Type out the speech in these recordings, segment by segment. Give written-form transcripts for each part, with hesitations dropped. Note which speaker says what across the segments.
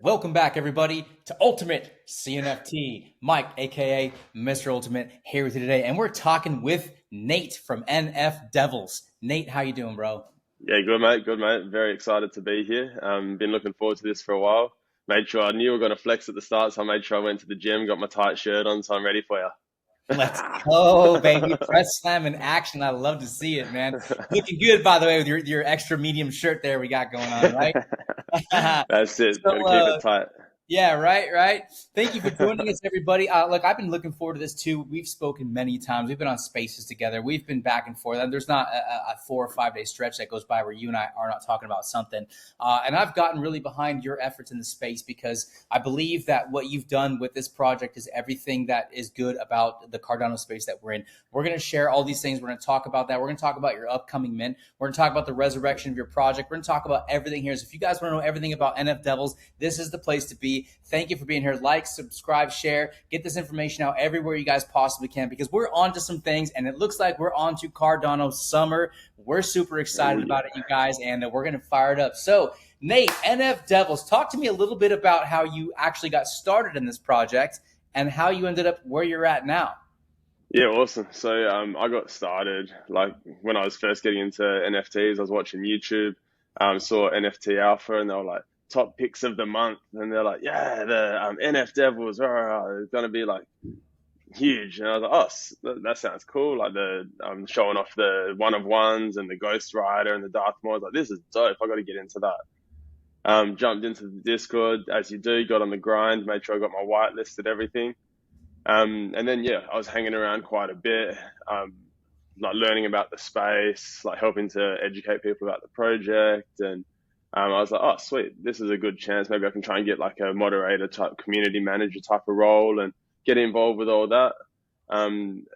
Speaker 1: Welcome back, everybody, to Ultimate CNFT. Mike, aka Mr. Ultimate, here with you today, and we're talking with Nate from NFDevils. Nate, how you doing, bro?
Speaker 2: Yeah, good mate, good mate. Very excited to be here. Been looking forward to this for a while. Made sure I knew we were going to flex at the start, so I made sure I went to the gym, got my tight shirt on, so I'm ready for you.
Speaker 1: Let's go, baby. Press slam in action. I love to see it, man. Looking good, by the way, with your extra medium shirt there we got going on, right?
Speaker 2: That's it. Got to
Speaker 1: So,
Speaker 2: keep it tight.
Speaker 1: yeah, right. Thank you for joining us, everybody. Look, I've been looking forward to this too. We've spoken many times. We've been on spaces together. We've been back and forth. And there's not a 4 or 5 day stretch that goes by where you and I are not talking about something. And I've gotten really behind your efforts in the space because I believe that what you've done with this project is everything that is good about the Cardano space that we're in. We're going to share all these things. We're going to talk about that. We're going to talk about your upcoming mint. We're going to talk about the resurrection of your project. We're going to talk about everything here. So if you guys want to know everything about NFDevils, this is the place to be. Thank you for being here. Like, subscribe, share, get this information out everywhere you guys possibly can because we're on to some things and it looks like we're on to Cardano summer. We're super excited about it, you guys, and we're going to fire it up. So, Nate, NFDevils, talk to me a little bit about how you actually got started in this project and how you ended up where you're at now.
Speaker 2: Yeah, awesome. So I got started like when I was first getting into NFTs. I was watching YouTube, saw NFT Alpha, and they were like, top picks of the month, and they're like, yeah, the NFDevils are going to be like huge. And I was like, oh, that sounds cool. Like the showing off the one of ones and the Ghost Rider and the Darth Maul. I was like, this is dope. I got to get into that. Jumped into the Discord as you do, got on the grind, made sure I got my whitelisted everything. And then yeah, I was hanging around quite a bit, like learning about the space, like helping to educate people about the project and I was like, oh, sweet, this is a good chance. Maybe I can try and get like a moderator type, community manager type of role and get involved with all that.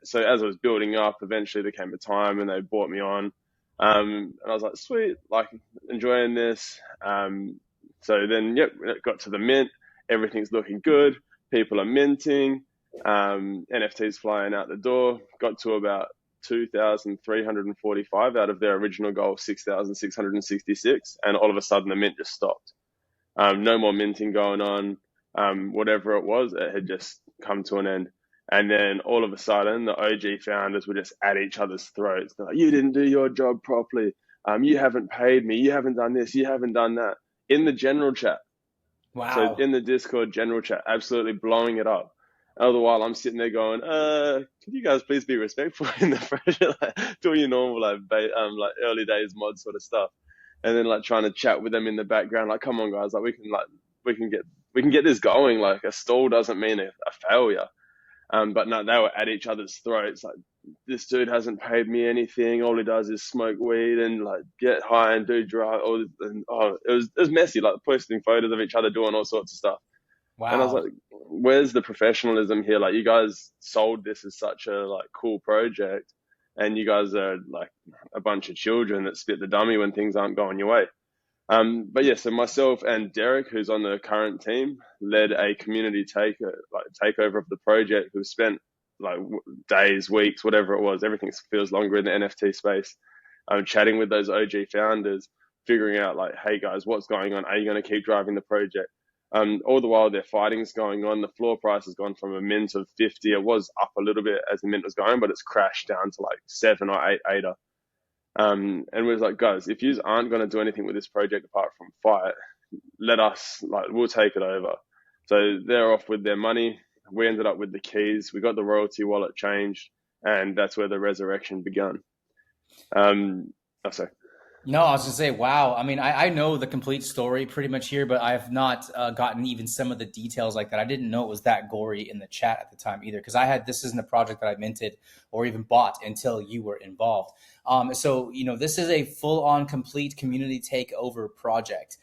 Speaker 2: So as I was building up, eventually there came a time and they brought me on. And I was like, sweet, like enjoying this. So then, yep, it got to the mint. Everything's looking good. People are minting. NFTs flying out the door. Got to about 2,345 out of their original goal of 6,666, and all of a sudden the mint just stopped. No more minting going on. Whatever it was, it had just come to an end. And then all of a sudden, the OG founders were just at each other's throats. They're like, you didn't do your job properly. You haven't paid me. You haven't done this. You haven't done that. In the general chat.
Speaker 1: Wow.
Speaker 2: So in the Discord general chat, absolutely blowing it up. All the while I'm sitting there going, could you guys please be respectful in the pressure, like doing your normal like early days mod sort of stuff, and then like trying to chat with them in the background, like come on guys, like we can get this going. Like a stall doesn't mean a failure. But no, they were at each other's throats. Like this dude hasn't paid me anything. All he does is smoke weed and like get high and do drugs. It was messy. Like posting photos of each other doing all sorts of stuff.
Speaker 1: Wow.
Speaker 2: And I was like, where's the professionalism here? Like you guys sold this as such a like cool project and you guys are like a bunch of children that spit the dummy when things aren't going your way. But yeah, so myself and Derek, who's on the current team, led a community takeover of the project. We've spent like days, weeks, whatever it was. Everything feels longer in the NFT space. Chatting with those OG founders, figuring out like, hey guys, what's going on? Are you going to keep driving the project? All the while their fighting's going on, the floor price has gone from a mint of 50. It was up a little bit as the mint was going, but it's crashed down to like 7 or 8 ADA. And we was like, guys, if you aren't going to do anything with this project apart from fight, let us, like, we'll take it over. So they're off with their money. We ended up with the keys. We got the royalty wallet changed, and that's where the resurrection began. Sorry.
Speaker 1: No, I was going to say, wow. I mean, I know the complete story pretty much here, but I have not gotten even some of the details like that. I didn't know it was that gory in the chat at the time either, because this isn't a project that I minted or even bought until you were involved. So, this is a full-on complete community takeover project,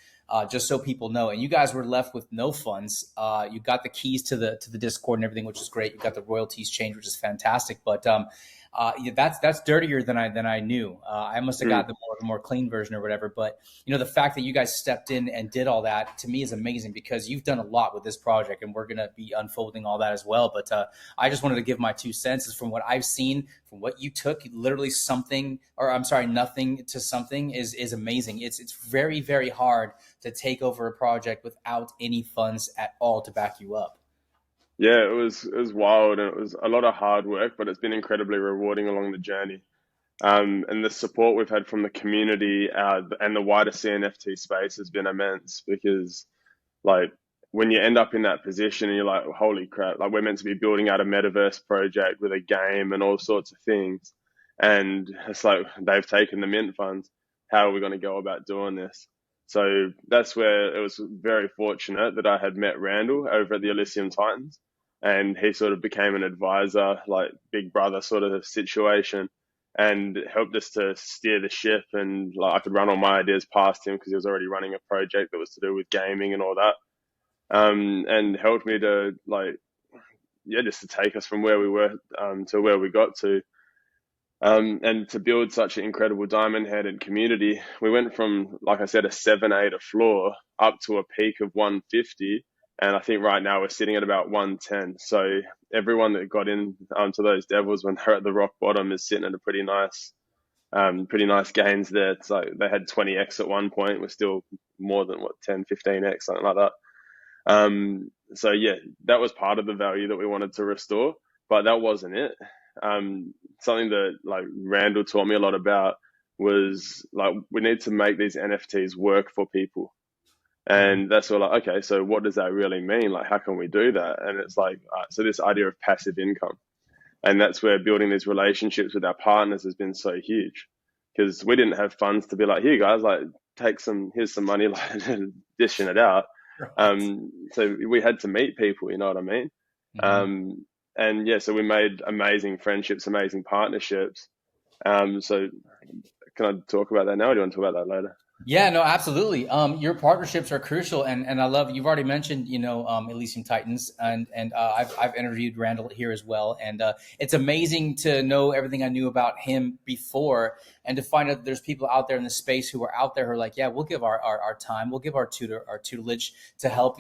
Speaker 1: just so people know. And you guys were left with no funds. You got the keys to the Discord and everything, which is great. You got the royalties changed, which is fantastic. But that's dirtier than I knew. I must have got the more clean version or whatever. But the fact that you guys stepped in and did all that to me is amazing because you've done a lot with this project, and we're gonna be unfolding all that as well. But I just wanted to give my 2 cents from what I've seen from what you took, literally something, or I'm sorry, nothing to something is amazing. It's very, very hard to take over a project without any funds at all to back you up.
Speaker 2: Yeah, it was wild, and it was a lot of hard work, but it's been incredibly rewarding along the journey. And the support we've had from the community and the wider CNFT space has been immense, because like when you end up in that position and you're like, holy crap, like we're meant to be building out a metaverse project with a game and all sorts of things. And it's like, they've taken the mint funds. How are we going to go about doing this? So that's where it was very fortunate that I had met Randall over at the Elysium Titans, and he sort of became an advisor, like big brother sort of situation, and helped us to steer the ship. And like I could run all my ideas past him because he was already running a project that was to do with gaming and all that. And helped me to like, yeah, just to take us from where we were to where we got to. And to build such an incredible diamond-headed community. We went from, like I said, a 7-8 a floor up to a peak of 150. And I think right now we're sitting at about 110. So everyone that got in to those devils when they're at the rock bottom is sitting at a pretty nice gains there. It's like they had 20x at one point. We're still more than 10, 15x, something like that. So yeah, that was part of the value that we wanted to restore, but that wasn't it. Something that like Randall taught me a lot about was like, we need to make these NFTs work for people. And that's all like, okay, so what does that really mean? Like, how can we do that? And it's like, so this idea of passive income. And that's where building these relationships with our partners has been so huge, because we didn't have funds to be like, here guys, like here's some money, like dishing it out. So we had to meet people, you know what I mean? And yeah, so we made amazing friendships, amazing partnerships. So can I talk about that now, or do you want to talk about that later?
Speaker 1: Yeah, no, absolutely. Your partnerships are crucial, and I love. You've already mentioned, Elysium Titans, and I've interviewed Randall here as well, and it's amazing to know everything I knew about him before, and to find out there's people out there in the space who are out there who are like, yeah, we'll give our time, we'll give our tutelage to help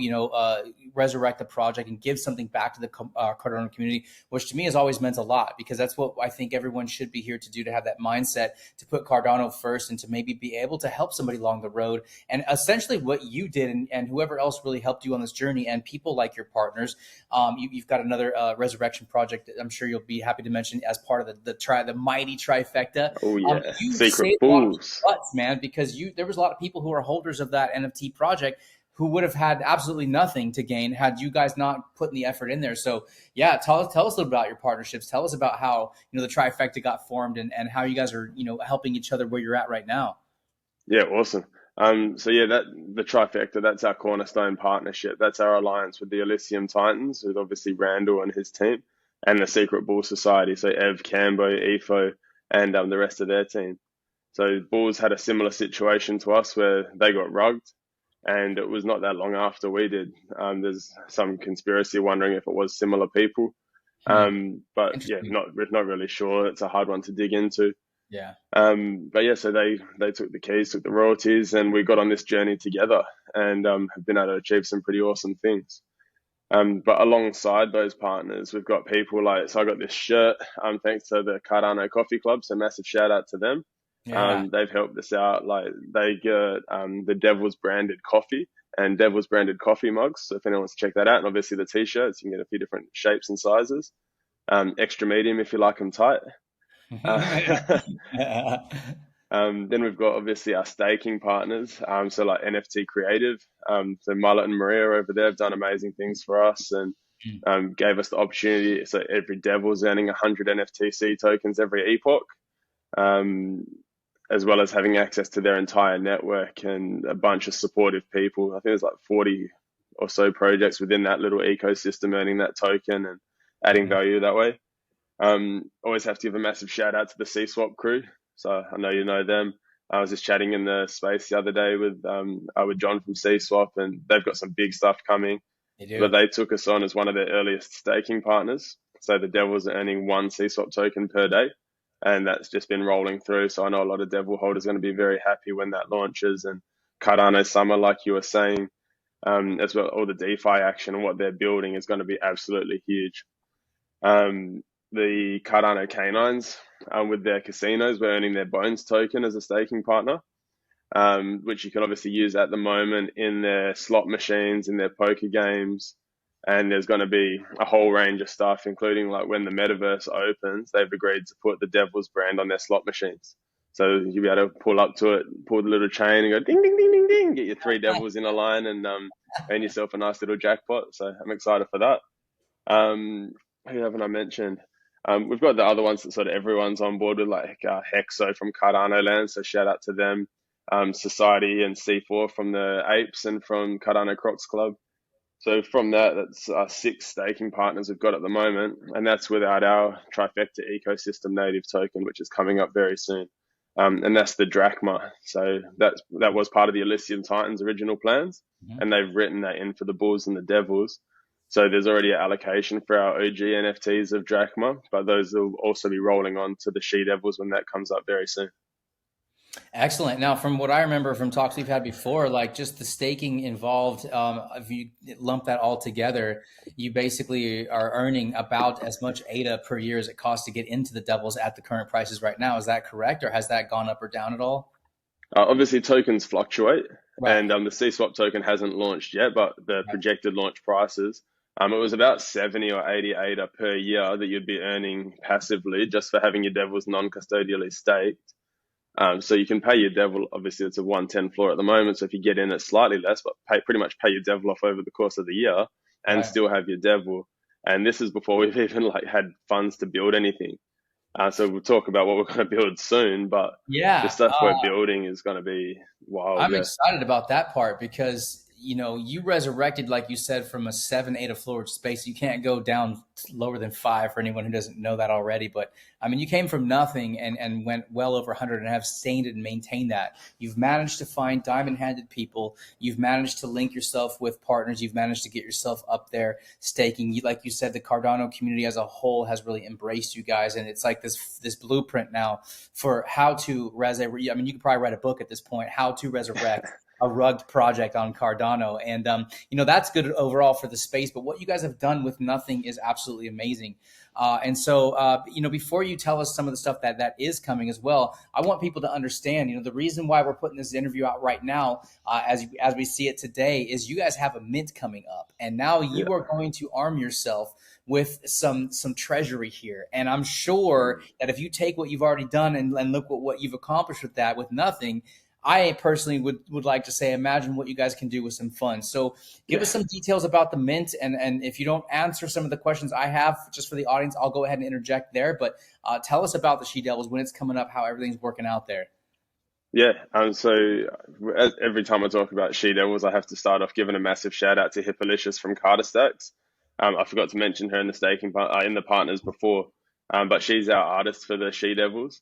Speaker 1: resurrect the project and give something back to the Cardano community, which to me has always meant a lot, because that's what I think everyone should be here to do, to have that mindset to put Cardano first and to maybe be able to help somebody along the road. And essentially what you did, and whoever else really helped you on this journey, and people like your partners, you've got another resurrection project that I'm sure you'll be happy to mention as part of the mighty Trifecta.
Speaker 2: Oh yeah,
Speaker 1: You
Speaker 2: Secret
Speaker 1: saved a lot of
Speaker 2: Bulls.
Speaker 1: butts, man, because there was a lot of people who are holders of that NFT project who would have had absolutely nothing to gain had you guys not put the effort in there. So yeah, tell us a little about your partnerships. Tell us about how the Trifecta got formed, and how you guys are helping each other where you're at right now.
Speaker 2: Yeah, awesome. So yeah, the Trifecta, that's our cornerstone partnership. That's our alliance with the Elysium Titans, with obviously Randall and his team, and the Secret Bull Society. So Ev, Cambo, Efo, and the rest of their team. So Bulls had a similar situation to us where they got rugged, and it was not that long after we did. There's some conspiracy wondering if it was similar people, but yeah, not really sure. It's a hard one to dig into.
Speaker 1: Yeah.
Speaker 2: But yeah, so they took the keys, took the royalties, and we got on this journey together, and have been able to achieve some pretty awesome things. But alongside those partners, we've got people like, so I got this shirt, thanks to the Cardano Coffee Club. So massive shout out to them.
Speaker 1: Yeah.
Speaker 2: They've helped us out. Like they get the Devils branded coffee and Devils branded coffee mugs. So if anyone wants to check that out, and obviously the t-shirts, you can get a few different shapes and sizes. Extra medium if you like them tight. Then we've got obviously our staking partners. So like NFT Creative. So Mullet and Maria over there have done amazing things for us, and gave us the opportunity. So every Devil's earning 100 NFTC tokens every epoch. As well as having access to their entire network and a bunch of supportive people. I think there's like 40 or so projects within that little ecosystem earning that token and adding value that way. Always have to give a massive shout out to the C-Swap crew. So I know you know them. I was just chatting in the space the other day with John from C-Swap, and they've got some big stuff coming.
Speaker 1: They do.
Speaker 2: But they took us on as one of their earliest staking partners. So the Devils are earning one C-Swap token per day. And that's just been rolling through. So I know a lot of Devil holders are going to be very happy when that launches. And Cardano Summer, like you were saying, as well, all the DeFi action and what they're building is going to be absolutely huge. the Cardano canines with their casinos. We're earning their bones token as a staking partner, which you can obviously use at the moment in their slot machines, in their poker games. And there's going to be a whole range of stuff, including like when the metaverse opens, they've agreed to put the Devils brand on their slot machines. So you'll be able to pull up to it, pull the little chain and go ding, ding, ding, ding, ding, get your 3 Devils in a line and earn yourself a nice little jackpot. So I'm excited for that. Who haven't I mentioned? We've got the other ones that sort of everyone's on board with, like Hexo from Cardano Land. So shout out to them. Society and C4 from the Apes and from Cardano Crocs Club. So from that's 6 staking partners we've got at the moment, and that's without our Trifecta ecosystem native token, which is coming up very soon. And that's the drachma. So that was part of the Elysian Titans' original plans, and they've written that in for the Bulls and the Devils. So there's already an allocation for our OG NFTs of drachma, but those will also be rolling on to the She Devils when that comes up very soon.
Speaker 1: Excellent. Now, from what I remember from talks we've had before, like just the staking involved, if you lump that all together, you basically are earning about as much ADA per year as it costs to get into the Devils at the current prices right now. Is that correct? Or has that gone up or down at all?
Speaker 2: Obviously, tokens fluctuate,
Speaker 1: Right.
Speaker 2: and the C-swap token hasn't launched yet, but the projected launch prices, it was about 70 or 80 ADA per year that you'd be earning passively just for having your Devils non-custodially staked. So you can pay your Devil, obviously it's a 110 floor at the moment, so if you get in at slightly less, but pretty much pay your Devil off over the course of the year and still have your Devil. And this is before we've even like had funds to build anything. So we'll talk about what we're going to build soon, but the stuff we're building is going to be wild.
Speaker 1: I'm excited about that part because, you know, you resurrected, like you said, from a 7 ADA floor space. You can't go down lower than 5 for anyone who doesn't know that already. But I mean, you came from nothing and went well over 100 and have sustained it and maintained that. You've managed to find diamond-handed people. You've managed to link yourself with partners. You've managed to get yourself up there staking. Like you said, the Cardano community as a whole has really embraced you guys. And it's like this blueprint now for how to resurrect. I mean, you could probably write a book at this point, how to resurrect a rugged project on Cardano. And, you know, that's good overall for the space. But what you guys have done with nothing is absolutely amazing. And so, you know, before you tell us some of the stuff that is coming as well, I want people to understand, you know, the reason why we're putting this interview out right now, as we see it today, is you guys have a mint coming up. And now you are going to arm yourself with some treasury here. And I'm sure that if you take what you've already done and look at what you've accomplished with that, with nothing, I personally would like to say, imagine what you guys can do with some fun. So give us some details about the mint. And if you don't answer some of the questions I have just for the audience, I'll go ahead and interject there. But tell us about the She Devils, when it's coming up, how everything's working out there.
Speaker 2: Yeah. So every time I talk about She Devils, I have to start off giving a massive shout out to Hippolicious from Carter Stacks. I forgot to mention her in the staking in the partners before, but she's our artist for the She Devils.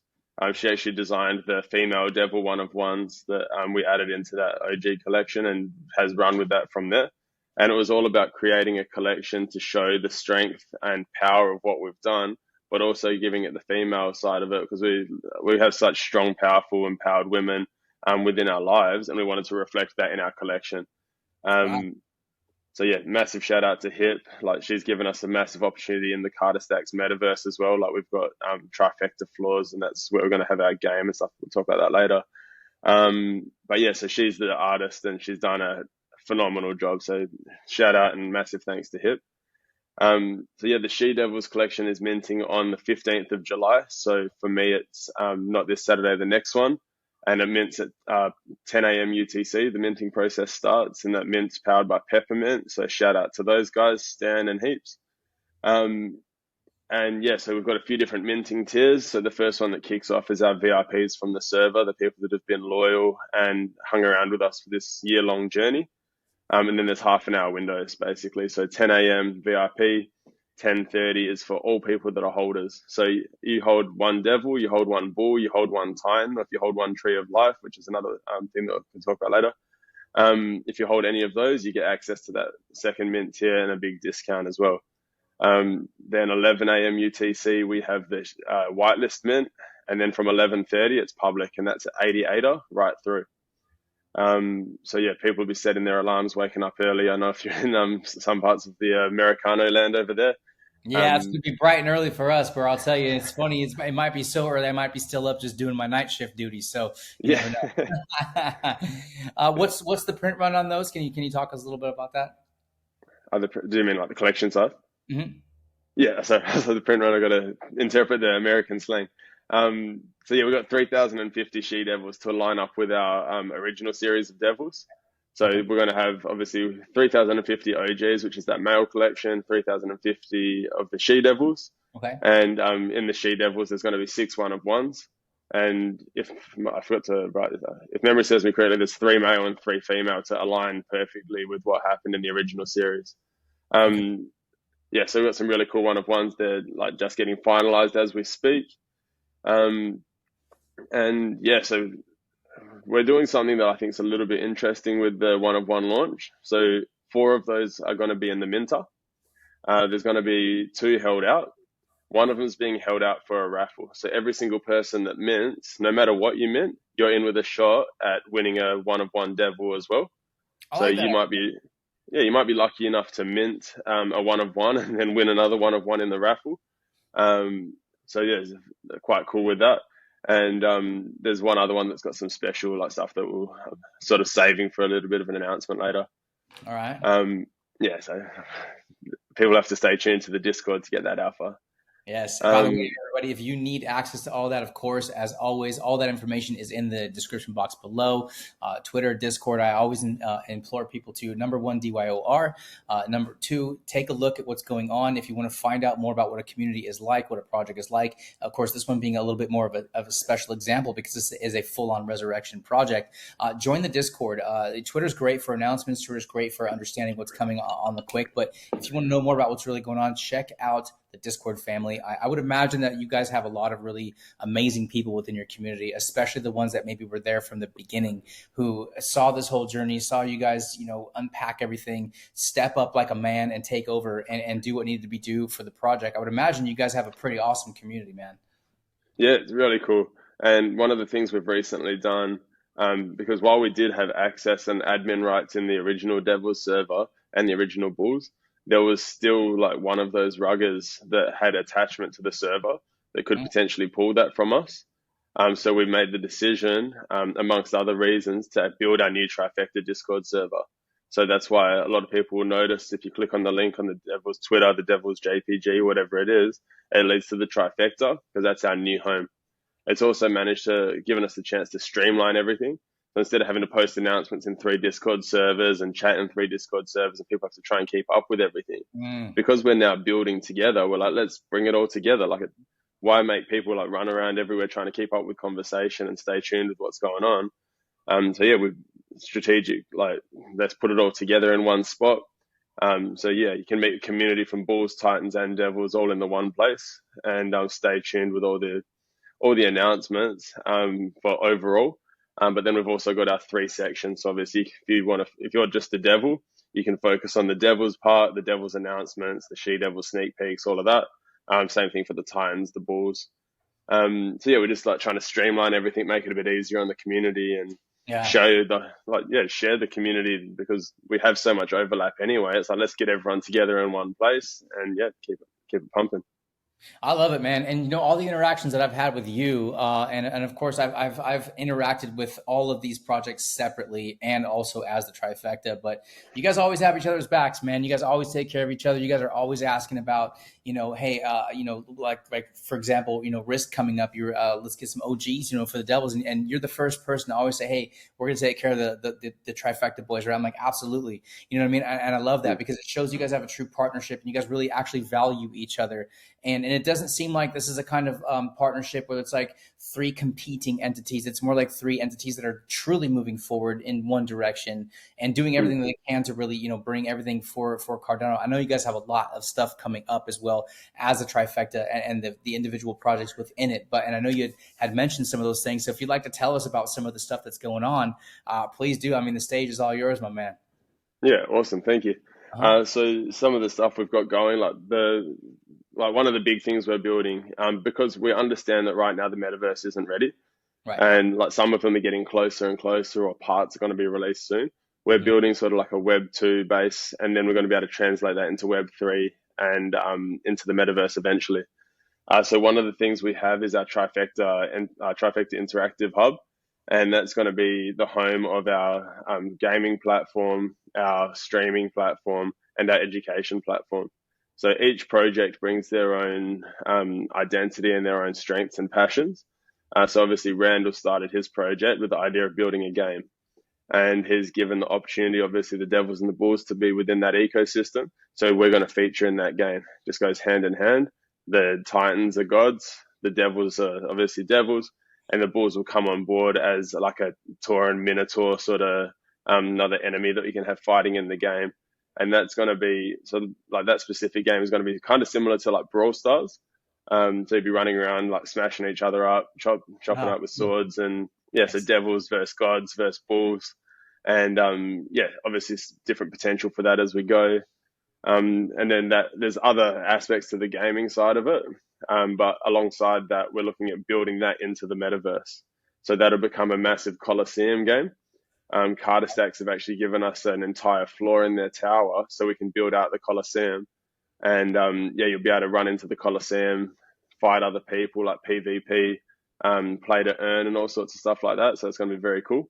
Speaker 2: She actually designed the female Devil one of ones that we added into that OG collection and has run with that from there. And it was all about creating a collection to show the strength and power of what we've done, but also giving it the female side of it, because we have such strong, powerful, empowered women within our lives, and we wanted to reflect that in our collection. So yeah, massive shout out to Hip. Like, she's given us a massive opportunity in the Carter Stacks metaverse as well. Like, we've got Trifecta floors, and that's where we're going to have our game and stuff. We'll talk about that later. But yeah, so she's the artist and she's done a phenomenal job. So shout out and massive thanks to Hip. So yeah, the She Devils collection is minting on the 15th of July. So for me, it's not this Saturday, the next one. And it mints at 10 a.m. UTC. The minting process starts, and that mint's powered by Peppermint. So shout out to those guys, Stan and Heaps. And yeah, so we've got a few different minting tiers. So the first one that kicks off is our VIPs from the server, the people that have been loyal and hung around with us for this year-long journey. And then there's half an hour windows, basically. So 10 a.m. VIP, 10:30 is for all people that are holders. So you hold one Devil, you hold one Bull, you hold one Time, if you hold one Tree of Life, which is another thing that we can talk about later. If you hold any of those, you get access to that second mint tier and a big discount as well. Then 11 a.m. UTC, we have the whitelist mint. And then from 11:30, it's public, and that's 80 ADA right through. So yeah, people will be setting their alarms, waking up early. I know if you're in some parts of the Americano land over there,
Speaker 1: Yeah, it's gonna be bright and early for us, where I'll tell you, it's funny. It might be so early. I might be still up just doing my night shift duty. So you
Speaker 2: Yeah.
Speaker 1: never know. What's the print run on those? Can you talk us a little bit about that?
Speaker 2: Do you mean like the collection side?
Speaker 1: Hmm.
Speaker 2: Yeah, so, so the print run, I got to interpret the American slang. So yeah, we got 3,050 she devils to line up with our original series of devils. So
Speaker 1: Okay.
Speaker 2: we're going to have obviously 3,050 OGs, which is that male collection, 3,050 of the she devils,
Speaker 1: Okay.
Speaker 2: and in the she devils, there's going to be six one of ones. And if I forgot to write this, if memory serves me correctly, there's three male and three female to align perfectly with what happened in the original series.
Speaker 1: Okay.
Speaker 2: Um, yeah, so we've got some really cool one of ones. They're like just getting finalized as we speak. Um, and yeah, so we're doing something that I think is a little bit interesting with the one of one launch. So four of those are going to be in the minter. There's going to be two held out. One of them is being held out for a raffle. So every single person that mints, no matter what you mint, you're in with a shot at winning a one of one devil as well.
Speaker 1: I
Speaker 2: So
Speaker 1: like that.
Speaker 2: you might be lucky enough to mint a one of one and then win another one of one in the raffle. Um, so yeah, it's quite cool with that. And there's one other one that's got some special like stuff that we'll sort of saving for a little bit of an announcement later.
Speaker 1: All right.
Speaker 2: Yeah, so people have to stay tuned to the Discord to get that alpha.
Speaker 1: Yes. By the way,
Speaker 2: Um,
Speaker 1: everybody, if you need access to all that, of course, as always, all that information is in the description box below. Twitter, Discord. I always implore people to number one, DYOR. Number two, take a look at what's going on. If you want to find out more about what a community is like, what a project is like. Of course, this one being a little bit more of a special example because this is a full-on resurrection project. Join the Discord. Twitter's great for announcements. Twitter's great for understanding what's coming on the quick. But if you want to know more about what's really going on, check out the Discord family. I would imagine that you guys have a lot of really amazing people within your community, especially the ones that maybe were there from the beginning, who saw this whole journey, saw you guys, unpack everything, step up like a man and take over and do what needed to be done for the project. I would imagine you guys have a pretty awesome community, man.
Speaker 2: yeah, it's really cool. And one of the things we've recently done, because while we did have access and admin rights in the original Devils server and the original Bulls, there was still like one of those ruggers that had attachment to the server that could
Speaker 1: Mm.
Speaker 2: potentially pull that from us. So we made the decision, amongst other reasons, to build our new Trifecta Discord server. So that's why a lot of people will notice if you click on the link on the Devil's Twitter, the Devil's JPG, whatever it is, it leads to the Trifecta because that's our new home. It's also managed to given us the chance to streamline everything. So instead of having to post announcements in three Discord servers and chat in three Discord servers and people have to try and keep up with everything,
Speaker 1: Mm.
Speaker 2: because we're now building together, we're like, let's bring it all together. Like, why make people like run around everywhere trying to keep up with conversation and stay tuned with what's going on? So yeah, we're strategic. Like, let's put it all together in one spot. So yeah, you can meet a community from Bulls, Titans, and Devils all in the one place, and stay tuned with all the announcements for overall. But then we've also got our three sections. So obviously, if you're just a devil, you can focus on the devil's part, the devil's announcements, the she devil sneak peeks, all of that. Same thing for the Titans, the Bulls. So yeah, we're just like trying to streamline everything, make it a bit easier on the community, and
Speaker 1: Yeah.
Speaker 2: share the community because we have so much overlap anyway. It's like let's get everyone together in one place and yeah, keep it pumping.
Speaker 1: I love it, man. And all the interactions that I've had with you, and of course I've interacted with all of these projects separately and also as the Trifecta. But you guys always have each other's backs, man. You guys always take care of each other. You guys are always asking about, hey, like for example, risk coming up. You're let's get some OGs, for the Devils, and you're the first person to always say, hey, we're gonna take care of the Trifecta boys, right? I'm like, absolutely. You know what I mean? And I love that because it shows you guys have a true partnership and you guys really actually value each other. And it doesn't seem like this is a kind of partnership where it's like three competing entities. It's more like three entities that are truly moving forward in one direction and doing everything that they can to really, bring everything for Cardano. I know you guys have a lot of stuff coming up as well as a Trifecta and the individual projects within it. And I know you had mentioned some of those things. So if you'd like to tell us about some of the stuff that's going on, please do. I mean, the stage is all yours, my man.
Speaker 2: Yeah, awesome. Thank you.
Speaker 1: Uh-huh.
Speaker 2: So some of the stuff we've got going, like one of the big things we're building, because we understand that right now the metaverse isn't ready,
Speaker 1: Right.
Speaker 2: and like some of them are getting closer and closer, or parts are going to be released soon. We're
Speaker 1: Mhm.
Speaker 2: building sort of like a Web 2 base, and then we're going to be able to translate that into Web 3 and into the metaverse eventually. So one of the things we have is our Trifecta and Trifecta Interactive Hub, and that's going to be the home of our gaming platform, our streaming platform, and our education platform. So each project brings their own identity and their own strengths and passions. So obviously Randall started his project with the idea of building a game, and he's given the opportunity, obviously, the Devils and the Bulls to be within that ecosystem. So we're going to feature in that game. Just goes hand in hand. The Titans are gods, the Devils are obviously devils, and the Bulls will come on board as like a Tauren Minotaur sort of another enemy that you can have fighting in the game. And that's going to be, so like that specific game is going to be kind of similar to like Brawl Stars. So you'd be running around like smashing each other up, chopping up with swords, and yeah, so devils versus gods versus bulls. And yeah, obviously it's different potential for that as we go. And then there's other aspects to the gaming side of it. But alongside that, we're looking at building that into the metaverse. So that'll become a massive Colosseum game. Carter Stacks have actually given us an entire floor in their tower so we can build out the Colosseum. And yeah, you'll be able to run into the Colosseum, fight other people like PvP, play to earn and all sorts of stuff like that. So it's going to be very cool.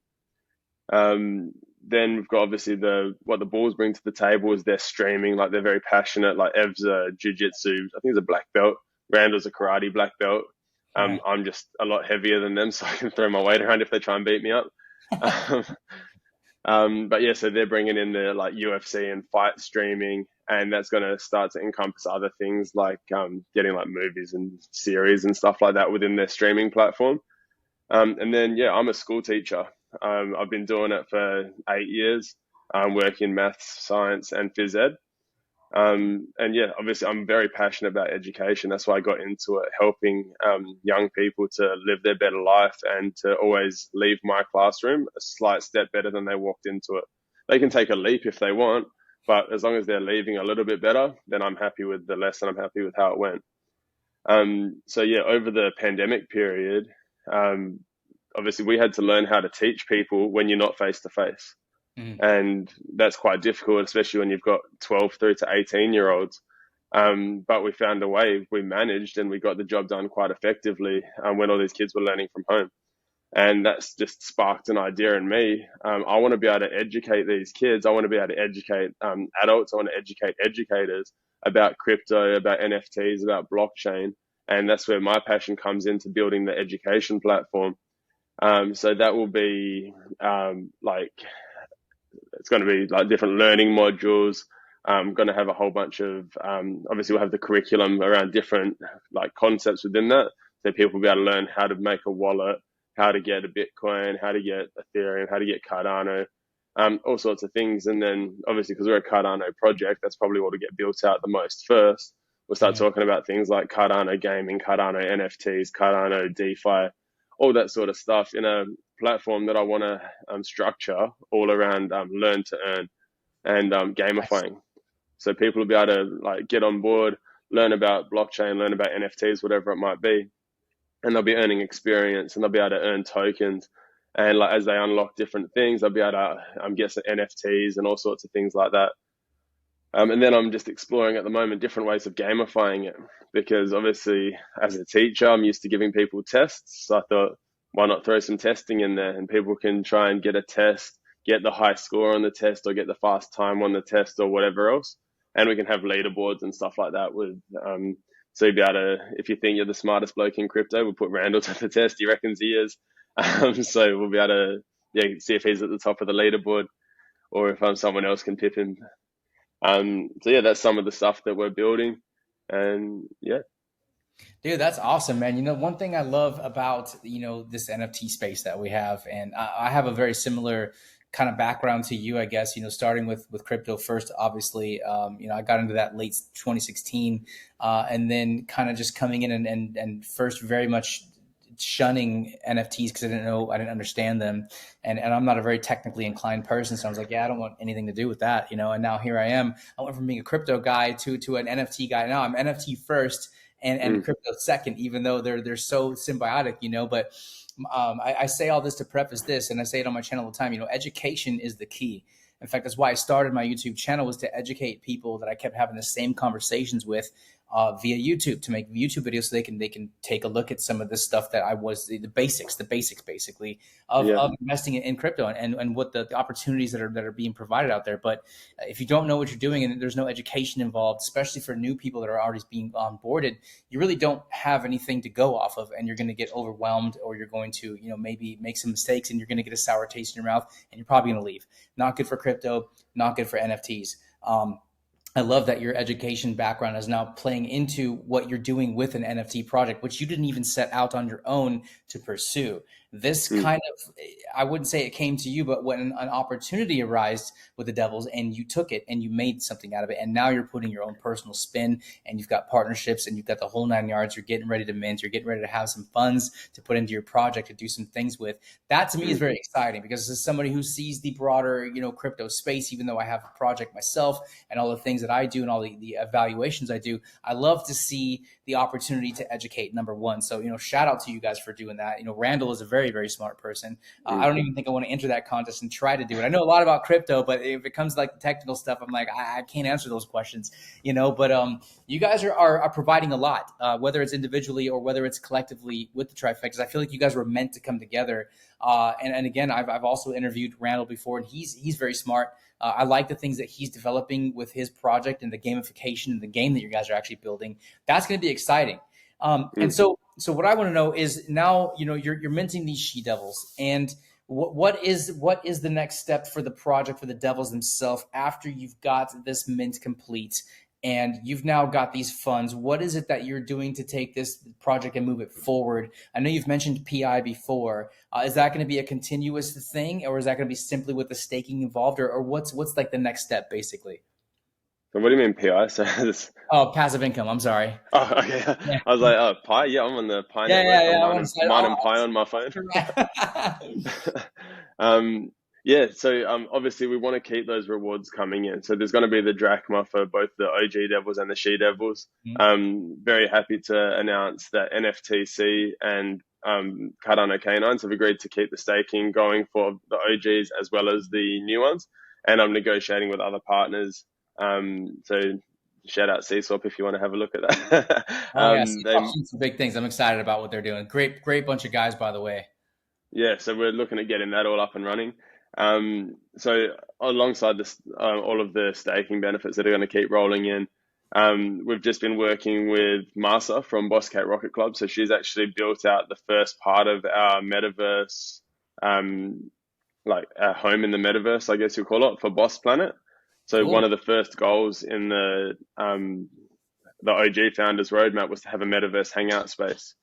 Speaker 2: Then we've got obviously what the Bulls bring to the table is their streaming. Like they're very passionate. Like Ev's a jiu-jitsu, I think he's a black belt. Randall's a karate black belt. I'm just a lot heavier than them, so I can throw my weight around if they try and beat me up. But yeah, so they're bringing in the like UFC and fight streaming, and that's going to start to encompass other things like getting like movies and series and stuff like that within their streaming platform. And then yeah, I'm a school teacher. I've been doing it for 8 years, working in maths, science, and phys ed. And yeah, obviously I'm very passionate about education. That's why I got into it, helping young people to live their better life and to always leave my classroom a slight step better than they walked into it. They can take a leap if they want, but as long as they're leaving a little bit better, then I'm happy with the lesson. I'm happy with how it went. So yeah, over the pandemic period, obviously we had to learn how to teach people when you're not face to face. And that's quite difficult, especially when you've got 12 through to 18-year-olds. But we found a way, we managed, and we got the job done quite effectively when all these kids were learning from home. And that's just sparked an idea in me. I want to be able to educate these kids. I want to be able to educate adults. I want to educate educators about crypto, about NFTs, about blockchain. And that's where my passion comes into building the education platform. So that will be it's going to be like different learning modules. I'm going to have a whole bunch of, obviously we'll have the curriculum around different like concepts within that. So people will be able to learn how to make a wallet, how to get a Bitcoin, how to get Ethereum, how to get Cardano, all sorts of things. And then obviously because we're a Cardano project, that's probably what will get built out the most first. We'll start talking about things like Cardano gaming, Cardano NFTs, Cardano DeFi, all that sort of stuff in a platform that I want to structure all around learn to earn and gamifying. So people will be able to like get on board, learn about blockchain, learn about NFTs, whatever it might be, and they'll be earning experience and they'll be able to earn tokens. And like as they unlock different things, they'll be able to get some NFTs and all sorts of things like that. And then I'm just exploring at the moment different ways of gamifying it, because obviously as a teacher, I'm used to giving people tests. So I thought, why not throw some testing in there and people can try and get a test, get the high score on the test or get the fast time on the test or whatever else. And we can have leaderboards and stuff like that with, so you'll be able to, if you think you're the smartest bloke in crypto, we'll put Randall to the test. He reckons he is. So we'll be able to see if he's at the top of the leaderboard or if someone else can tip him. So yeah, that's some of the stuff that we're building, and yeah.
Speaker 1: Dude, that's awesome, man. You know, one thing I love about, this NFT space that we have, and I have a very similar kind of background to you, I guess, starting with crypto first, obviously, I got into that late 2016, and then kind of just coming in and first very much shunning NFTs because I didn't understand them. And I'm not a very technically inclined person. So I was like, yeah, I don't want anything to do with that, and now here I am. I went from being a crypto guy to an NFT guy. Now I'm NFT first and crypto second, even though they're so symbiotic, but I say all this to preface this, and I say it on my channel all the time, education is the key. In fact, that's why I started my YouTube channel, was to educate people that I kept having the same conversations with via YouTube, to make YouTube videos so they can take a look at some of this stuff that I was the basics basically of investing in crypto and what the opportunities that are being provided out there. But if you don't know what you're doing and there's no education involved, especially for new people that are already being onboarded, you really don't have anything to go off of, and you're going to get overwhelmed, or you're going to, maybe make some mistakes, and you're going to get a sour taste in your mouth, and you're probably going to leave. Not good for crypto, not good for NFTs. I love that your education background is now playing into what you're doing with an NFT project, which you didn't even set out on your own to pursue. This kind of, I wouldn't say it came to you, but when an opportunity arose with the Devils and you took it and you made something out of it, and now you're putting your own personal spin, and you've got partnerships and you've got the whole 9 yards, you're getting ready to mint, you're getting ready to have some funds to put into your project to do some things with. That to me is very exciting, because as somebody who sees the broader, crypto space, even though I have a project myself and all the things that I do and all the evaluations I do, I love to see the opportunity to educate, number one. So, shout out to you guys for doing that. Randall is a very, very smart person. I don't even think I want to enter that contest and try to do it. I know a lot about crypto, but if it comes to like the technical stuff, I'm like, I can't answer those questions, but you guys are providing a lot, whether it's individually or whether it's collectively with the Trifectas. I feel like you guys were meant to come together. And again, I've also interviewed Randall before, and he's very smart. I like the things that he's developing with his project and the gamification and the game that you guys are actually building. That's going to be exciting. And so what I want to know is, now, you're minting these she devils, and what is the next step for the project, for the devils themselves, after you've got this mint complete and you've now got these funds? What is it that you're doing to take this project and move it forward? I know you've mentioned PI before. Is that going to be a continuous thing, or is that going to be simply with the staking involved, or what's like the next step, basically?
Speaker 2: So what do you mean PI? So
Speaker 1: Oh, passive income. I'm sorry.
Speaker 2: Oh, okay.
Speaker 1: Yeah.
Speaker 2: I was like, oh, Pi? Yeah, I'm on the Pi network. I'm mining Pi on my phone. Obviously we want to keep those rewards coming in. So there's going to be the drachma for both the OG devils and the she devils. Very happy to announce that NFTC and Cardano K9s have agreed to keep the staking going for the OGs as well as the new ones. And I'm negotiating with other partners. So shout out CSwap if you want to have a look at that.
Speaker 1: Some big things. I'm excited about what they're doing. Great bunch of guys, by the way.
Speaker 2: Yeah, so we're looking at getting that all up and running. So alongside this, all of the staking benefits that are going to keep rolling in, we've just been working with Marsa from Boss Cat Rocket Club. So she's actually built out the first part of our metaverse, like our home in the metaverse, I guess you'll call it, for Boss Planet. So One of the first goals in the OG founders roadmap was to have a metaverse hangout space.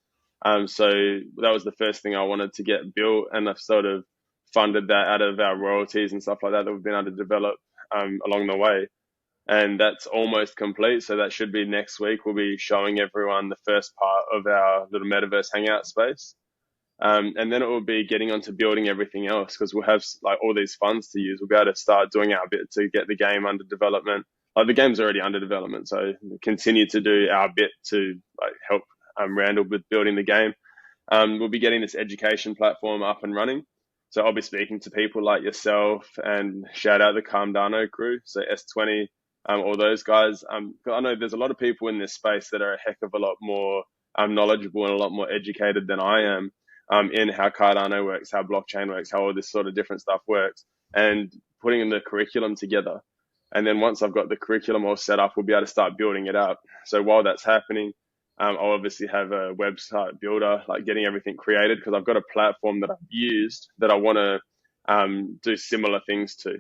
Speaker 2: So that was the first thing I wanted to get built, and I've sort of funded that out of our royalties and stuff like that we've been able to develop along the way. And that's almost complete. So that should be next week. We'll be showing everyone the first part of our little metaverse hangout space. And then it will be getting onto building everything else, because we'll have like all these funds to use. We'll be able to start doing our bit to get the game under development. Like the game's already under development, so we'll continue to do our bit to like help Randall with building the game. We'll be getting this education platform up and running. So I'll be speaking to people like yourself, and shout out the Cardano crew, so S20, all those guys. I know there's a lot of people in this space that are a heck of a lot more knowledgeable and a lot more educated than I am. In how Cardano works, how blockchain works, how all this sort of different stuff works, and putting in the curriculum together. And then once I've got the curriculum all set up, we'll be able to start building it up. So while that's happening, I'll obviously have a website builder, like getting everything created, because I've got a platform that I've used that I want to do similar things to.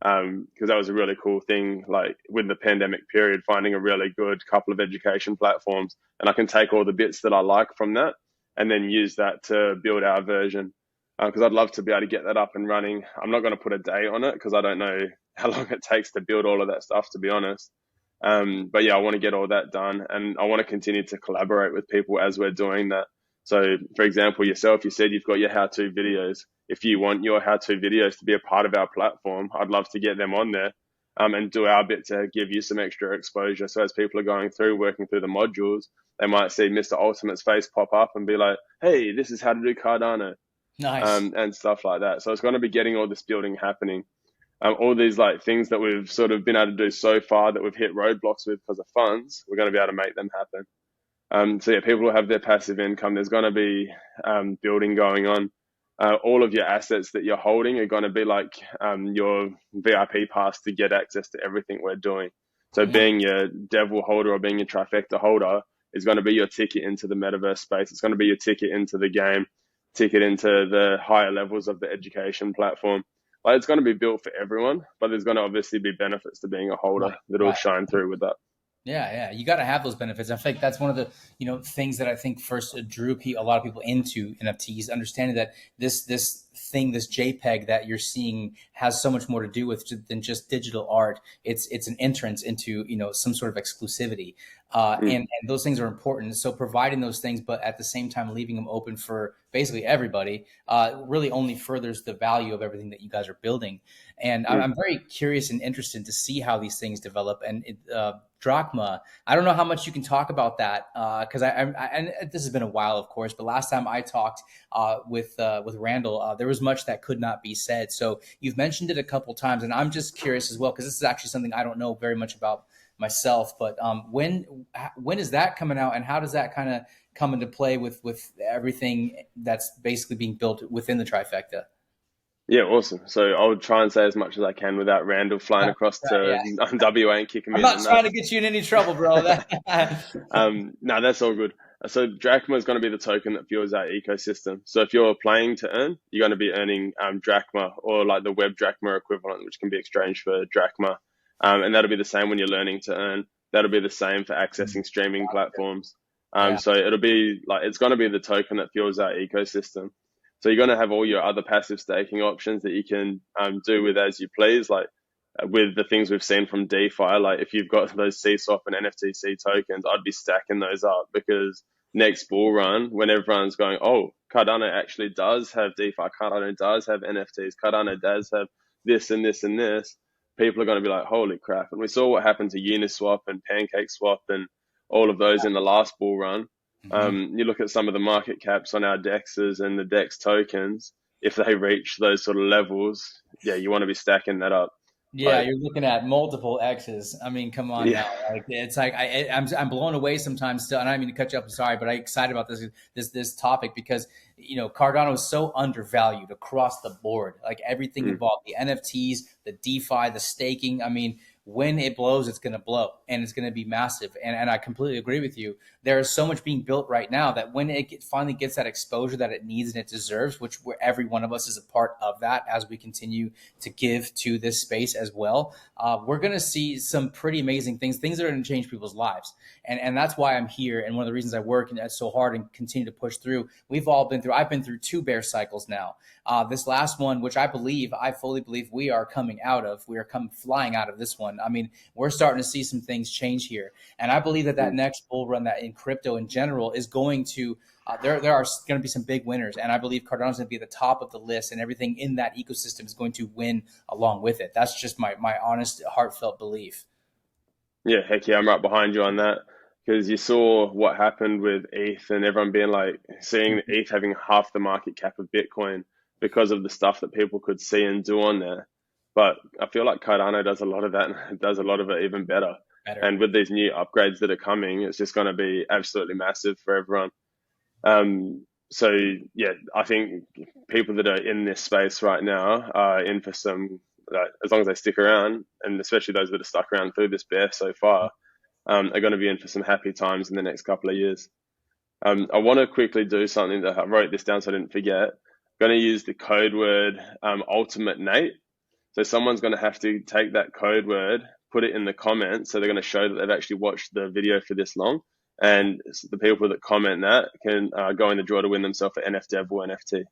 Speaker 2: Because that was a really cool thing, like with the pandemic period, finding a really good couple of education platforms. And I can take all the bits that I like from that and then use that to build our version, because I'd love to be able to get that up and running. I'm not going to put a date on it because I don't know how long it takes to build all of that stuff, to be honest. But yeah, I want to get all that done, and I want to continue to collaborate with people as we're doing that. So for example, yourself, you said you've got your how-to videos. If you want your how-to videos to be a part of our platform, I'd love to get them on there and do our bit to give you some extra exposure. So as people are going through, working through the modules, they might see Mr. Ultimate's face pop up and be like, hey, this is how to do Cardano.
Speaker 1: Nice.
Speaker 2: And stuff like that. So it's going to be getting all this building happening. all these like things that we've sort of been able to do so far that we've hit roadblocks with because of funds, we're going to be able to make them happen. So yeah, people will have their passive income. There's going to be building going on. All of your assets that you're holding are going to be like your VIP pass to get access to everything we're doing. So being your Devil holder or being your Trifecta holder is going to be your ticket into the metaverse space. It's going to be your ticket into the game, ticket into the higher levels of the education platform. Like, it's going to be built for everyone, but there's going to obviously be benefits to being a holder that will shine through with that.
Speaker 1: Yeah, you got to have those benefits. I think that's one of the things that I think first drew a lot of people into NFTs, understanding that this thing, this JPEG that you're seeing, has so much more to do with than just digital art. It's an entrance into some sort of exclusivity, and those things are important. So providing those things, but at the same time leaving them open for basically everybody, really only furthers the value of everything that you guys are building. And I'm very curious and interested to see how these things develop. And Drachma, I don't know how much you can talk about that, because and this has been a while, of course, but last time I talked with Randall, there was much that could not be said. So you've mentioned it a couple times, and I'm just curious as well, because this is actually something I don't know very much about myself. But when is that coming out, and how does that kind of come into play with everything that's basically being built within the Trifecta?
Speaker 2: Yeah, awesome. So I'll try and say as much as I can without Randall flying across to WA and kicking me.
Speaker 1: I'm not trying to get you in any trouble, bro.
Speaker 2: No, that's all good. So Drachma is going to be the token that fuels our ecosystem. So if you're playing to earn, you're going to be earning Drachma, or like the web Drachma equivalent, which can be exchanged for Drachma. And that'll be the same when you're learning to earn. That'll be the same for accessing streaming platforms. So it'll be like, it's going to be the token that fuels our ecosystem. So you're going to have all your other passive staking options that you can do with as you please, like with the things we've seen from DeFi. Like if you've got those CSWAP and NFTC tokens, I'd be stacking those up, because next bull run, when everyone's going, oh, Cardano actually does have DeFi, Cardano does have NFTs, Cardano does have this and this and this, people are going to be like, holy crap. And we saw what happened to Uniswap and PancakeSwap and all of those in the last bull run. You look at some of the market caps on our DEXs and the DEX tokens, if they reach those sort of levels, you want to be stacking that up.
Speaker 1: Yeah, you're looking at multiple X's. I mean, come on now. Like, it's like I'm blown away sometimes still. And I don't mean to cut you up, I'm sorry, but I'm excited about this topic, because Cardano is so undervalued across the board. Like everything involved, the NFTs, the DeFi, the staking. I mean, when it blows, it's going to blow, and it's going to be massive. And I completely agree with you. There is so much being built right now that when it finally gets that exposure that it needs and it deserves, which every one of us is a part of that as we continue to give to this space as well, we're going to see some pretty amazing things that are going to change people's lives. And that's why I'm here. And one of the reasons I work so hard and continue to push through. I've been through 2 bear cycles now. This last one, which I fully believe we are coming out of. We are flying out of this one. I mean, we're starting to see some things change here. And I believe that next bull run, that in crypto in general, is going to, there are going to be some big winners. And I believe Cardano is going to be at the top of the list, and everything in that ecosystem is going to win along with it. That's just my honest, heartfelt belief.
Speaker 2: Yeah, heck yeah, I'm right behind you on that. Because you saw what happened with ETH, and everyone being like, seeing ETH having half the market cap of Bitcoin because of the stuff that people could see and do on there. But I feel like Cardano does a lot of that, and does a lot of it even better. And with these new upgrades that are coming, it's just going to be absolutely massive for everyone. So yeah, I think people that are in this space right now are in for some, as long as they stick around, and especially those that are stuck around through this bear so far, are going to be in for some happy times in the next couple of years. I want to quickly do something that I wrote this down so I didn't forget. I'm going to use the code word Ultimate Nate. So someone's going to have to take that code word, put it in the comments. So they're going to show that they've actually watched the video for this long. And the people that comment that can go in the draw to win themselves an NFDevil NFT.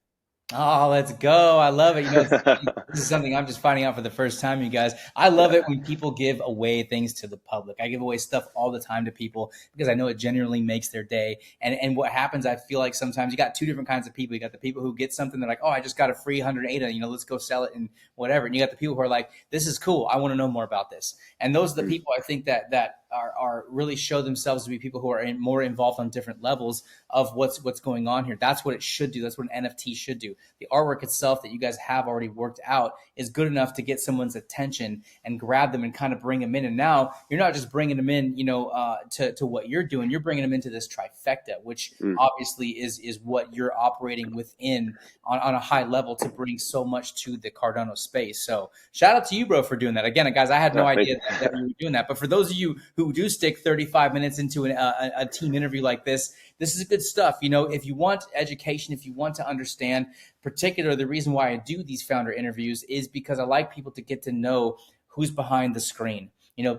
Speaker 1: Oh, let's go. I love it. This is something I'm just finding out for the first time, you guys. I love it when people give away things to the public. I give away stuff all the time to people because I know it genuinely makes their day. And what happens, I feel like sometimes you got 2 different kinds of people. You got the people who get something, they're like, oh, I just got a free 100 ADA, let's go sell it and whatever. And you got the people who are like, this is cool. I want to know more about this. And those are the people I think that are really show themselves to be people who are more involved on different levels of what's going on here. That's what it should do. That's what an NFT should do. The artwork itself that you guys have already worked out is good enough to get someone's attention and grab them and kind of bring them in. And now you're not just bringing them in, to what you're doing. You're bringing them into this trifecta, which obviously is what you're operating within on a high level to bring so much to the Cardano space. So shout out to you, bro, for doing that. Again, guys, I had no idea that you were doing that. But for those of you who do stick 35 minutes into a team interview like this is good stuff. If you want education, if you want to understand, particularly the reason why I do these founder interviews is because I like people to get to know who's behind the screen.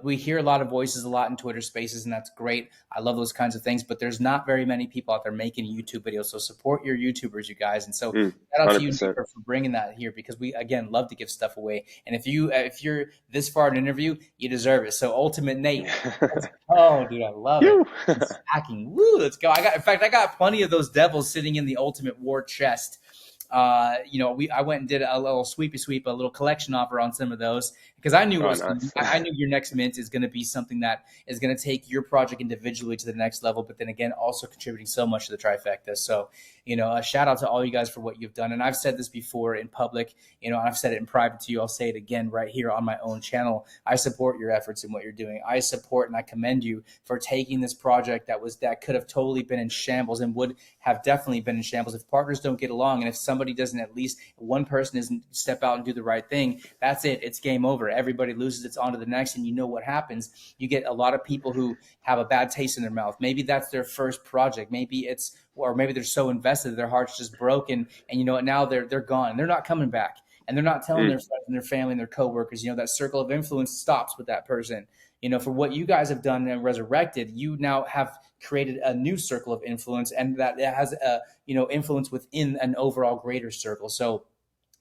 Speaker 1: We hear a lot of voices a lot in Twitter spaces, and that's great. I love those kinds of things, but there's not very many people out there making YouTube videos. So support your YouTubers, you guys. And so shout out to you for bringing that here, because we, again, love to give stuff away. And if you're this far in an interview, you deserve it. So Ultimate Nate, oh, dude, I love it. It's stacking. Woo, let's go. I got plenty of those devils sitting in the Ultimate War chest. I went and did a little sweep, a little collection offer on some of those, because I knew I knew your next mint is going to be something that is going to take your project individually to the next level, but then again, also contributing so much to the trifecta. So, a shout out to all you guys for what you've done. And I've said this before in public, and I've said it in private to you. I'll say it again right here on my own channel. I support your efforts in what you're doing. I support and I commend you for taking this project that could have totally been in shambles and would have definitely been in shambles if partners don't get along. And if somebody doesn't, at least one person doesn't step out and do the right thing, that's it. It's game over. Everybody loses. It's on to the next. And you know what happens? You get a lot of people who have a bad taste in their mouth. Maybe that's their first project. Maybe they're so invested, their heart's just broken. And you know what? Now they're gone. They're not coming back. And they're not telling their friends and their family and their coworkers, that circle of influence stops with that person. For what you guys have done and resurrected, you now have created a new circle of influence, and that has influence within an overall greater circle. So,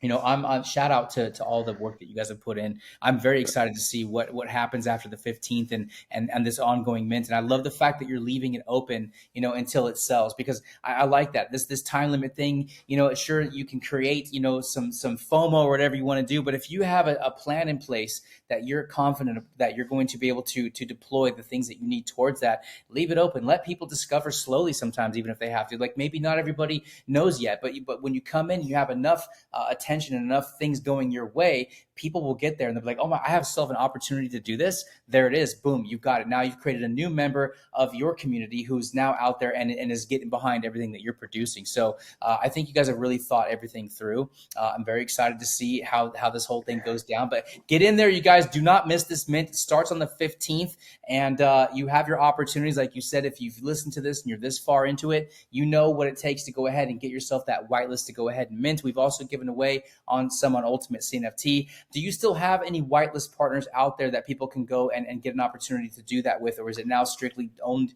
Speaker 1: I'm on shout out to all the work that you guys have put in. I'm very excited to see what happens after the 15th and this ongoing mint. And I love the fact that you're leaving it open, until it sells, because I like that. This time limit thing, sure, you can create, some FOMO or whatever you want to do. But if you have a plan in place that you're confident that you're going to be able to deploy the things that you need towards that, leave it open. Let people discover slowly sometimes, even if they have to. Like, maybe not everybody knows yet, but when you come in, you have enough attention and enough things going your way, people will get there and they'll be like, oh my, I have still an opportunity to do this. There it is. Boom, you've got it. Now you've created a new member of your community who's now out there and is getting behind everything that you're producing. So I think you guys have really thought everything through. I'm very excited to see how this whole thing goes down. But get in there, you guys. Do not miss this mint. It starts on the 15th, and you have your opportunities. Like you said, if you've listened to this and you're this far into it, you know what it takes to go ahead and get yourself that whitelist to go ahead and mint. We've also given away on UltimateCNFT. Do you still have any whitelist partners out there that people can go and get an opportunity to do that with, or is it now strictly owned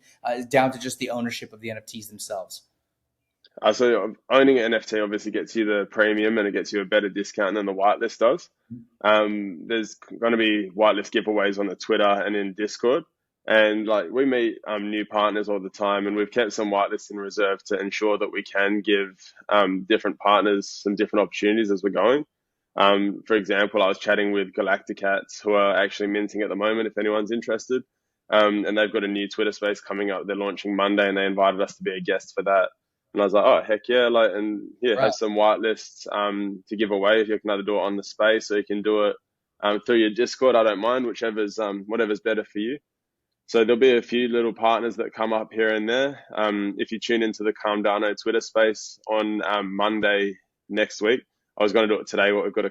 Speaker 1: down to just the ownership of the NFTs themselves?
Speaker 2: So owning an NFT obviously gets you the premium and it gets you a better discount than the whitelist does. There's going to be whitelist giveaways on the Twitter and in Discord. And we meet new partners all the time, and we've kept some whitelists in reserve to ensure that we can give different partners some different opportunities as we're going. For example, I was chatting with Galacticats, who are actually minting at the moment, if anyone's interested. And they've got a new Twitter space coming up. They're launching Monday, and they invited us to be a guest for that. And I was like, oh, heck yeah. Have some whitelists to give away. If you can either do it on the space or you can do it through your Discord. I don't mind, whatever's better for you. So there'll be a few little partners that come up here and there. If you tune into the Cardano Twitter space on Monday next week, I was going to do it today, but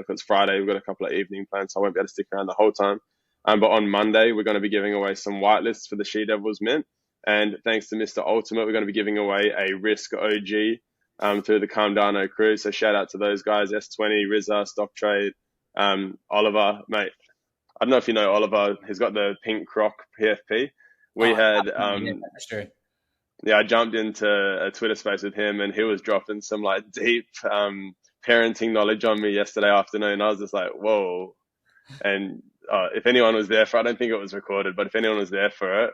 Speaker 2: it's Friday, we've got a couple of evening plans, so I won't be able to stick around the whole time. But on Monday, we're going to be giving away some whitelists for the She-Devils mint. And thanks to Mr. Ultimate, we're going to be giving away a Risk OG through the Cardano crew. So shout out to those guys, S20, Rizza, Stock Trade, Oliver, mate. I don't know if you know Oliver. He's got the pink croc PFP. I jumped into a Twitter space with him, and he was dropping some deep parenting knowledge on me yesterday afternoon. I was just like, whoa. And if anyone was there for it, I don't think it was recorded, but if anyone was there for it,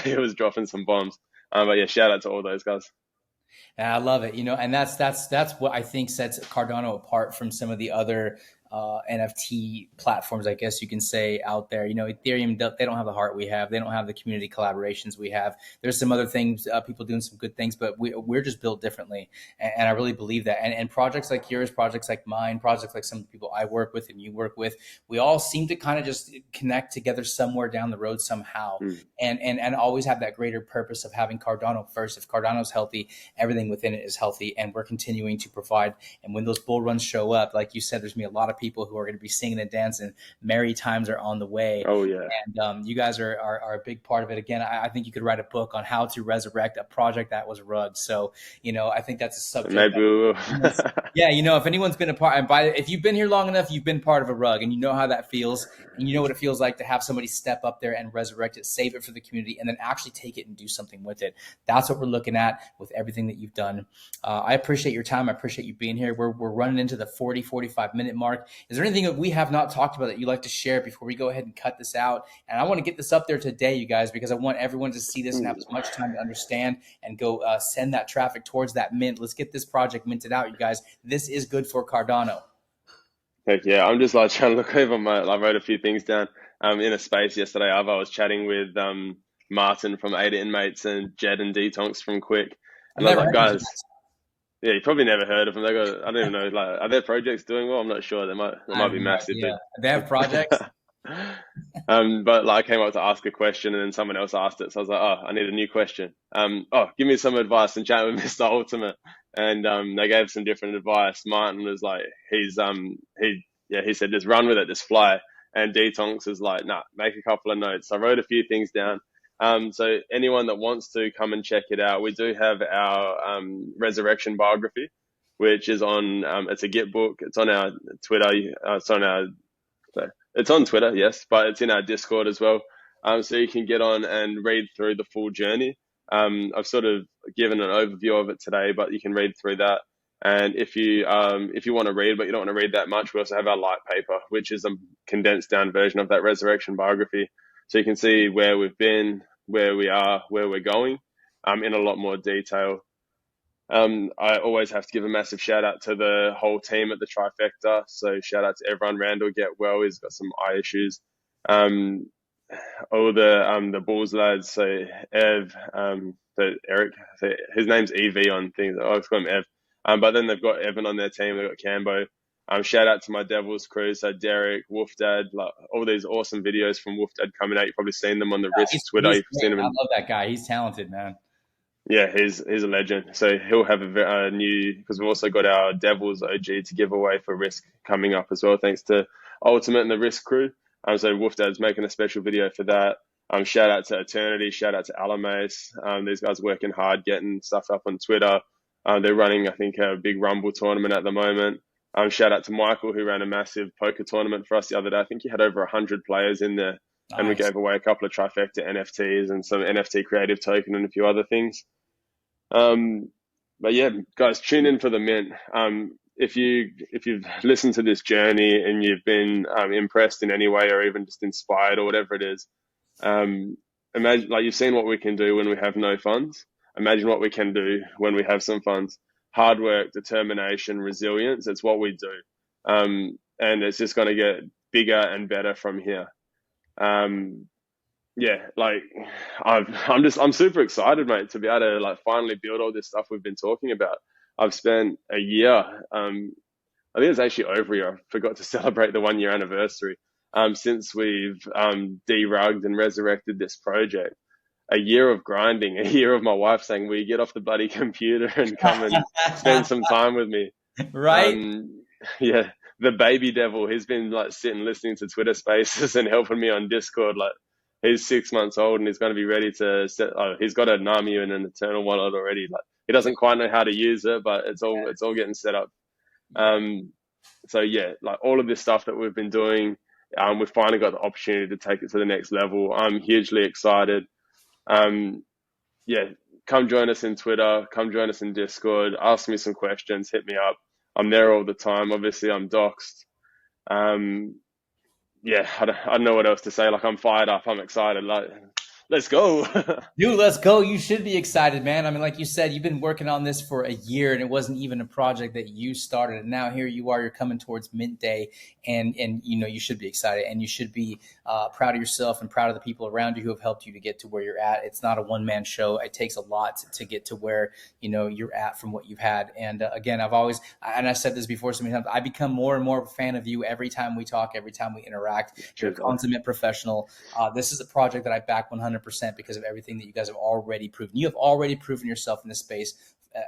Speaker 2: he was dropping some bombs. But yeah, shout out to all those guys.
Speaker 1: And I love it, and that's what I think sets Cardano apart from some of the other NFT platforms, I guess you can say, out there. You know, Ethereum, they don't have the heart we have. They don't have the community collaborations we have. There's some other things, people doing some good things, but we're just built differently. And I really believe that. And projects like yours, projects like mine, projects like some of the people I work with and you work with, we all seem to kind of just connect together somewhere down the road somehow. And always have that greater purpose of having Cardano first. If Cardano's healthy, everything within it is healthy, and we're continuing to provide. And when those bull runs show up, like you said, there's gonna be a lot of people who are going to be singing and dancing. Merry times are on the way.
Speaker 2: Oh yeah.
Speaker 1: And you guys are a big part of it. Again, I think you could write a book on how to resurrect a project that was rugged. So, you know, I think that's a subject.
Speaker 2: Maybe we will.
Speaker 1: Yeah, you know, if anyone's been a part, and if you've been here long enough, you've been part of a rug, and you know how that feels, and you know what it feels like to have somebody step up there and resurrect it, save it for the community, and then actually take it and do something with it. That's what we're looking at with everything that you've done. I appreciate your time. I appreciate you being here. We're running into the 45 minute mark. Is there anything that we have not talked about that you'd like to share before we go ahead and cut this out? And I want to get this up there today, you guys, because I want everyone to see this and have as much time to understand and go send that traffic towards that mint. Let's get this project minted out, you guys. This is good for Cardano.
Speaker 2: Heck yeah, I'm just like trying to look over I wrote a few things down. In a space yesterday, I was chatting with Martin from Ada Inmates and Jed and Detonks from Quick. And I was like, guys, yeah, you probably never heard of them. They got, I don't even know, like, are their projects doing well? I'm not sure. They might be massive.
Speaker 1: Yeah, they have projects.
Speaker 2: But like, I came up to ask a question, and then someone else asked it. So I was like, oh, I need a new question. Give me some advice, and chat with Mr. Ultimate. And they gave some different advice. Martin was like, he said, just run with it, just fly. And Detonks is like, nah, make a couple of notes. I wrote a few things down. So anyone that wants to come and check it out, we do have our resurrection biography, which is on, it's a Git book. It's on our Twitter. It's on Twitter, yes, but it's in our Discord as well. So you can get on and read through the full journey. I've sort of given an overview of it today, but you can read through that. And if you want to read, but you don't want to read that much, we also have our light paper, which is a condensed down version of that resurrection biography. So you can see where we've been, where we are, where we're going, in a lot more detail. I always have to give a massive shout out to the whole team at the Trifecta. So shout out to everyone. Randall, get well. He's got some eye issues. All the Bulls lads. So Ev, Eric, so his name's EV on things. I always call him Ev. But then they've got Evan on their team. They've got Cambo. Shout out to my Devils crew. So Derek, Wolfdad, like all these awesome videos from Wolfdad coming out. You've probably seen them on the Risk Twitter. You've seen him.
Speaker 1: I love that guy. He's talented, man.
Speaker 2: Yeah, he's a legend. So he'll have a new, because we've also got our Devils OG to give away for Risk coming up as well, thanks to Ultimate and the Risk crew. So Wolfdad's making a special video for that. Shout out to Eternity, shout out to Alamace. These guys working hard, getting stuff up on Twitter. They're running, I think, a big Rumble tournament at the moment. Shout out to Michael, who ran a massive poker tournament for us the other day. I think he had over 100 players in there. Nice. And we gave away a couple of Trifecta NFTs and some NFT creative token and a few other things. But yeah, guys, tune in for the mint. If you've listened to this journey and you've been impressed in any way or even just inspired or whatever it is, imagine, like, you've seen what we can do when we have no funds. Imagine what we can do when we have some funds. Hard work, determination, resilience. It's what we do. And it's just going to get bigger and better from here. Yeah, like I'm super excited, mate, to be able to like finally build all this stuff we've been talking about. I've spent a year, I think it's actually over a year. I forgot to celebrate the 1 year anniversary, since we've derugged and resurrected this project. A year of grinding, a year of my wife saying, "Will you get off the bloody computer and come and spend some time with me?"
Speaker 1: Right?
Speaker 2: Yeah, the baby devil, he's been like sitting listening to Twitter Spaces and helping me on Discord. Like, he's 6 months old and he's going to be ready to set. He's got a Nami and an Eternal wallet already. Like, he doesn't quite know how to use it, but it's all getting set up. So yeah, like all of this stuff that we've been doing, we've finally got the opportunity to take it to the next level. I'm hugely excited. Yeah, come join us in Twitter, come join us in Discord, ask me some questions, hit me up. I'm there all the time. Obviously, I'm doxed. Yeah, I don't know what else to say. Like, I'm fired up. I'm excited. Like, let's go.
Speaker 1: Dude, let's go. You should be excited, man. I mean, like you said, you've been working on this for a year and it wasn't even a project that you started. And now here you are, you're coming towards mint day and you should be excited and you should be proud of yourself and proud of the people around you who have helped you to get to where you're at. It's not a one-man show. It takes a lot to get to where, you're at from what you've had. And again, I've said this before so many times, I become more and more of a fan of you every time we talk, every time we interact. You're a consummate professional. This is a project that I back 100% because of everything that you guys have already proven. You have already proven yourself in this space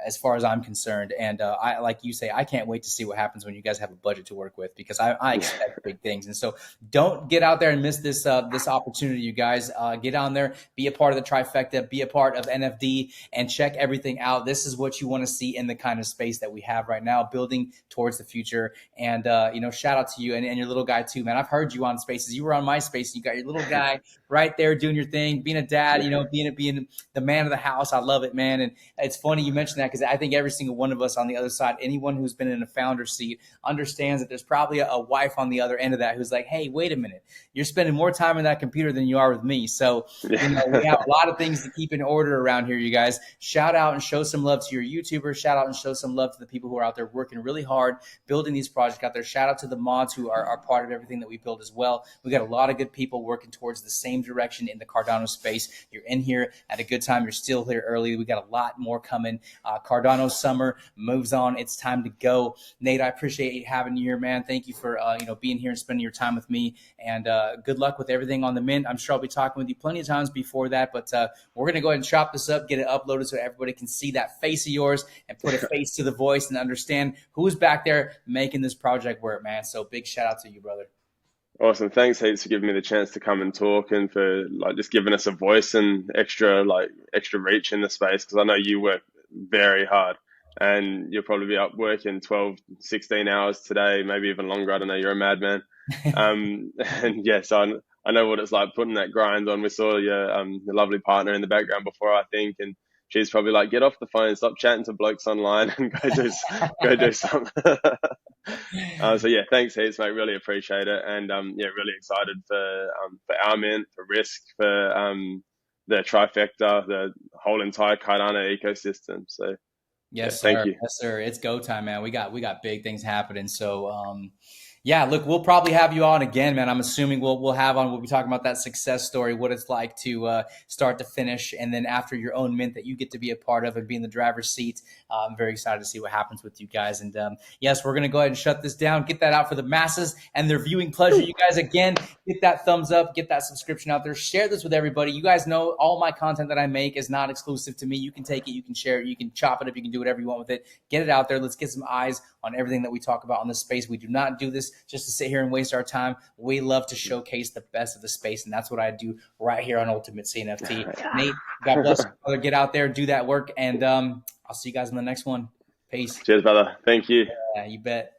Speaker 1: as far as I'm concerned. And I, like you say, I can't wait to see what happens when you guys have a budget to work with, because I expect big things. And so don't get out there and miss this opportunity, you guys. Get on there, be a part of the Trifecta, be a part of NFD, and check everything out. This is what you want to see in the kind of space that we have right now, building towards the future. And, shout out to you and your little guy too, man. I've heard you on spaces. You were on my space. You got your little guy right there doing your thing, being a dad, being the man of the house. I love it, man. And it's funny you mentioned that, because I think every single one of us on the other side, anyone who's been in a founder seat, understands that there's probably a wife on the other end of that who's like, hey, wait a minute, you're spending more time in that computer than you are with me. So we have a lot of things to keep in order around here, you guys. Shout out and show some love to your YouTubers. Shout out and show some love to the people who are out there working really hard, building these projects out there. Shout out to the mods who are part of everything that we build as well. We got a lot of good people working towards the same direction in the Cardano space. You're in here at a good time. You're still here early. We got a lot more coming. Cardano summer moves on. It's time to go. Nate, I appreciate having you here, man. Thank you for being here and spending your time with me. And good luck with everything on the mint. I'm sure I'll be talking with you plenty of times before that, but we're going to go ahead and chop this up, get it uploaded so everybody can see that face of yours and put a face to the voice and understand who's back there making this project work, man. So big shout out to you, brother.
Speaker 2: Awesome. Thanks, heaps, for giving me the chance to come and talk, and for just giving us a voice and extra reach in the space, because I know you work very hard and you'll probably be up working 12, 16 hours today, maybe even longer. I don't know. You're a madman. And yes, I know what it's like putting that grind on. We saw your lovely partner in the background before, I think, and she's probably like, get off the phone, stop chatting to blokes online and go do something. So yeah, thanks heaps, mate. Really appreciate it. And really excited for our mint, for Risk, for the Trifecta, the whole entire Cardano ecosystem. So
Speaker 1: yes,
Speaker 2: yeah,
Speaker 1: sir.
Speaker 2: thank you.
Speaker 1: Yes, sir. It's go time, man. We got big things happening. So yeah, look, we'll probably have you on again, man. I'm assuming we'll be talking about that success story, what it's like to start to finish, and then after your own mint that you get to be a part of and be in the driver's seat. I'm very excited to see what happens with you guys. And yes, we're going to go ahead and shut this down, get that out for the masses and their viewing pleasure. You guys, again, get that thumbs up, get that subscription out there, share this with everybody. You guys know all my content that I make is not exclusive to me. You can take it, you can share it, you can chop it up, you can do whatever you want with it. Get it out there. Let's get some eyes on everything that we talk about on this space. We do not do this just to sit here and waste our time. We love to showcase the best of the space, and that's what I do right here on UltimateCNFT. Nate, God bless you, brother. Get out there, do that work, and I'll see you guys in the next one. Peace.
Speaker 2: Cheers, brother. Thank you.
Speaker 1: Yeah, you bet.